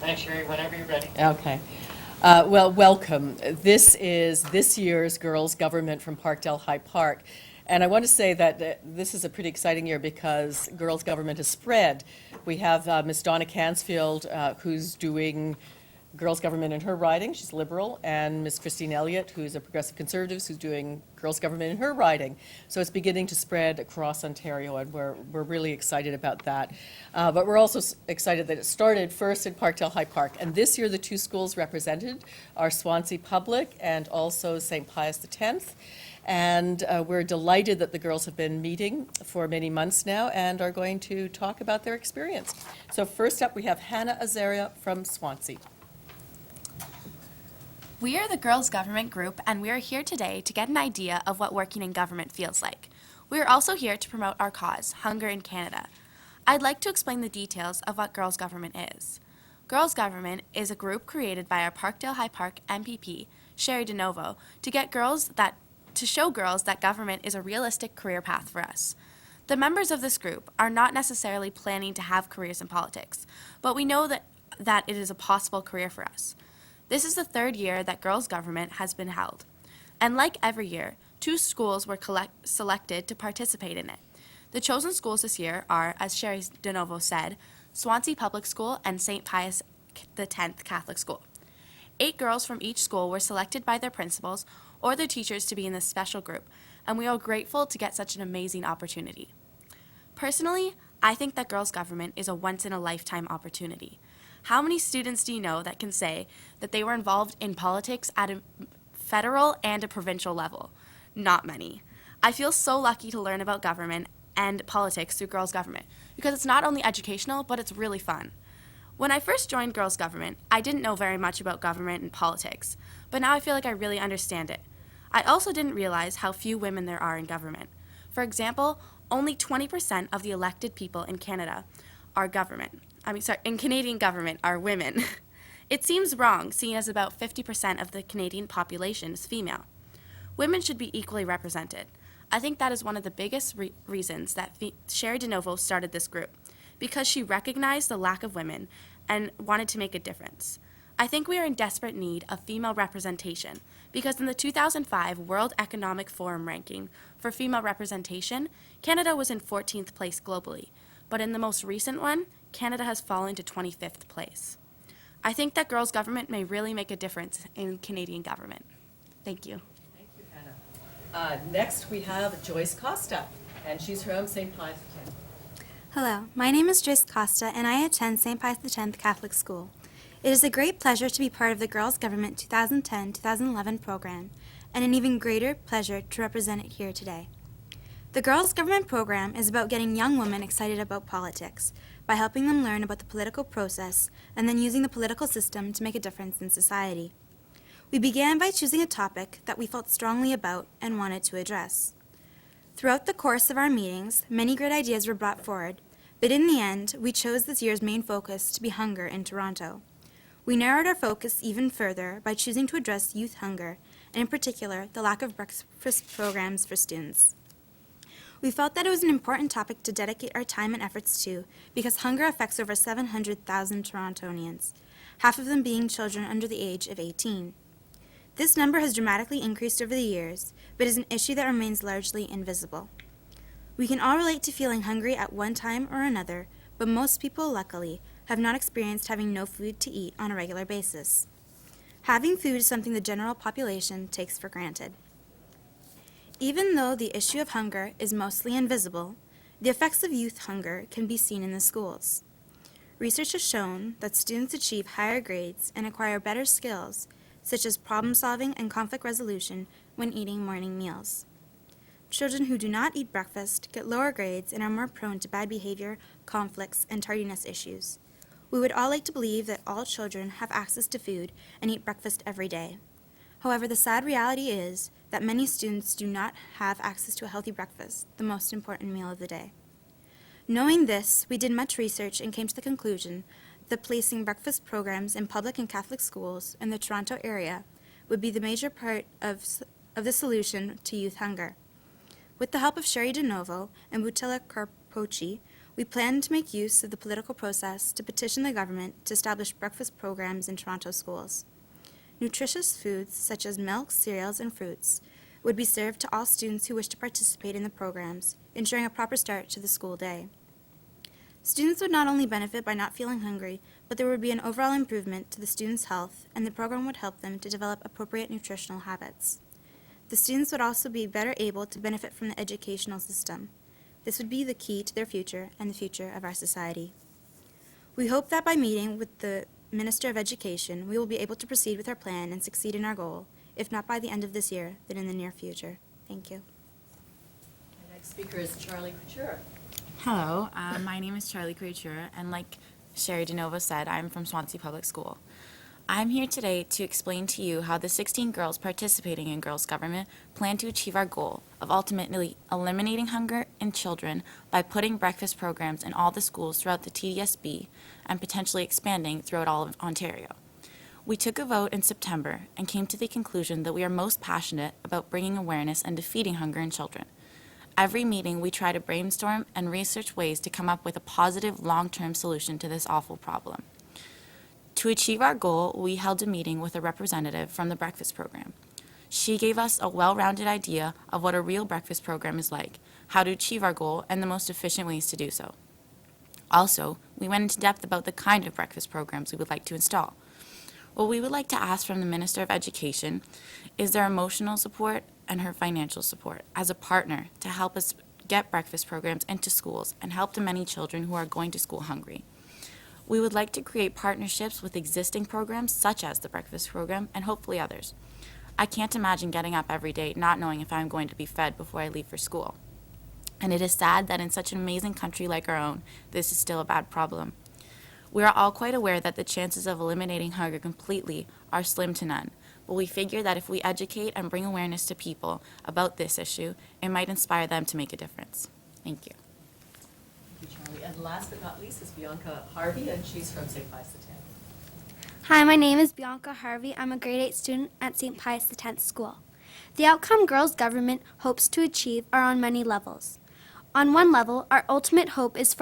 Thanks, Cheri. Whenever you're ready. Okay. Well, welcome. This is this year's Girls Government from Parkdale High Park. And I want to say that this is a pretty exciting year because Girls Government has spread. We have Ms. Donna Cansfield, who's doing Girls Government in her riding. She's liberal. And Ms. Christine Elliott, who's a progressive conservative, who's doing Girls Government in her riding. So it's beginning to spread across Ontario, and we're really excited about that. But we're also excited that it started first in Parkdale High Park. And this year, the two schools represented are Swansea Public and also St. Pius X. And we're delighted that the girls have been meeting for many months now and are going to talk about their experience. So first up, we have Hannah Azaria from Swansea. We are the Girls Government Group, and we are here today to get an idea of what working in government feels like. We are also here to promote our cause, Hunger in Canada. I'd like to explain the details of what Girls Government is. Girls Government is a group created by our Parkdale High Park MPP, Cheri DiNovo, to show girls that government is a realistic career path for us. The members of this group are not necessarily planning to have careers in politics, but we know that it is a possible career for us. This is the third year that Girls Government has been held. And like every year, two schools were selected to participate in it. The chosen schools this year are, as Cheri DiNovo said, Swansea Public School and St. Pius X Catholic School. 8 girls from each school were selected by their principals or their teachers to be in this special group, and we are grateful to get such an amazing opportunity. Personally, I think that Girls Government is a once-in-a-lifetime opportunity. How many students do you know that can say that they were involved in politics at a federal and a provincial level? Not many. I feel so lucky to learn about government and politics through Girls Government because it's not only educational, but it's really fun. When I first joined Girls Government, I didn't know very much about government and politics, but now I feel like I really understand it. I also didn't realize how few women there are in government. For example, only 20% of the elected people in Canada are in Canadian government are women. It seems wrong, seeing as about 50% of the Canadian population is female. Women should be equally represented. I think that is one of the biggest reasons that Cheri DiNovo started this group, because she recognized the lack of women and wanted to make a difference. I think we are in desperate need of female representation, because in the 2005 World Economic Forum ranking for female representation, Canada was in 14th place globally, but in the most recent one, Canada has fallen to 25th place. I think that Girls Government may really make a difference in Canadian government. Thank you. Thank you, Hannah. Next, we have Joyce Costa, and she's from St. Pius X. Hello, my name is Joyce Costa, and I attend St. Pius X Catholic School. It is a great pleasure to be part of the Girls Government 2010-2011 program, and an even greater pleasure to represent it here today. The Girls Government program is about getting young women excited about politics by helping them learn about the political process and then using the political system to make a difference in society. We began by choosing a topic that we felt strongly about and wanted to address. Throughout the course of our meetings, many great ideas were brought forward, but in the end, we chose this year's main focus to be hunger in Toronto. We narrowed our focus even further by choosing to address youth hunger, and in particular, the lack of breakfast programs for students. We felt that it was an important topic to dedicate our time and efforts to because hunger affects over 700,000 Torontonians, half of them being children under the age of 18. This number has dramatically increased over the years, but is an issue that remains largely invisible. We can all relate to feeling hungry at one time or another, but most people, luckily, have not experienced having no food to eat on a regular basis. Having food is something the general population takes for granted. Even though the issue of hunger is mostly invisible, the effects of youth hunger can be seen in the schools. Research has shown that students achieve higher grades and acquire better skills, such as problem solving and conflict resolution, when eating morning meals. Children who do not eat breakfast get lower grades and are more prone to bad behavior, conflicts, and tardiness issues. We would all like to believe that all children have access to food and eat breakfast every day. However, the sad reality is that many students do not have access to a healthy breakfast, the most important meal of the day. Knowing this, we did much research and came to the conclusion that placing breakfast programs in public and Catholic schools in the Toronto area would be the major part of the solution to youth hunger. With the help of Cheri DiNovo and Butila Carpochi, We plan to make use of the political process to petition the government to establish breakfast programs in Toronto schools. Nutritious foods such as milk, cereals, and fruits would be served to all students who wish to participate in the programs, ensuring a proper start to the school day. Students would not only benefit by not feeling hungry, but there would be an overall improvement to the students' health, and the program would help them to develop appropriate nutritional habits. The students would also be better able to benefit from the educational system. This would be the key to their future and the future of our society. We hope that by meeting with the Minister of Education, we will be able to proceed with our plan and succeed in our goal, if not by the end of this year, then in the near future. Thank you. Our next speaker is Cheri. Hello, my name is Cheri, and like Cheri DiNovo said, I'm from Swansea Public School. I'm here today to explain to you how the 16 girls participating in Girls Government plan to achieve our goal of ultimately eliminating hunger in children by putting breakfast programs in all the schools throughout the TDSB and potentially expanding throughout all of Ontario. We took a vote in September and came to the conclusion that we are most passionate about bringing awareness and defeating hunger in children. Every meeting, we try to brainstorm and research ways to come up with a positive long-term solution to this awful problem. To achieve our goal, we held a meeting with a representative from the breakfast program. She gave us a well-rounded idea of what a real breakfast program is like, how to achieve our goal, and the most efficient ways to do so. Also, we went into depth about the kind of breakfast programs we would like to install. What we would like to ask from the Minister of Education is their emotional support and her financial support as a partner to help us get breakfast programs into schools and help the many children who are going to school hungry. We would like to create partnerships with existing programs such as the breakfast program and hopefully others. I can't imagine getting up every day not knowing if I'm going to be fed before I leave for school. And it is sad that in such an amazing country like our own, this is still a bad problem. We are all quite aware that the chances of eliminating hunger completely are slim to none, but we figure that if we educate and bring awareness to people about this issue, it might inspire them to make a difference. Thank you. Thank you, Cheri. And last but not least is Bianca Harvey, and she's from St. Pius X. Hi, my name is Bianca Harvey. I'm a grade 8 student at St. Pius X School. The outcome Girls Government hopes to achieve are on many levels. On one level, our ultimate hope is for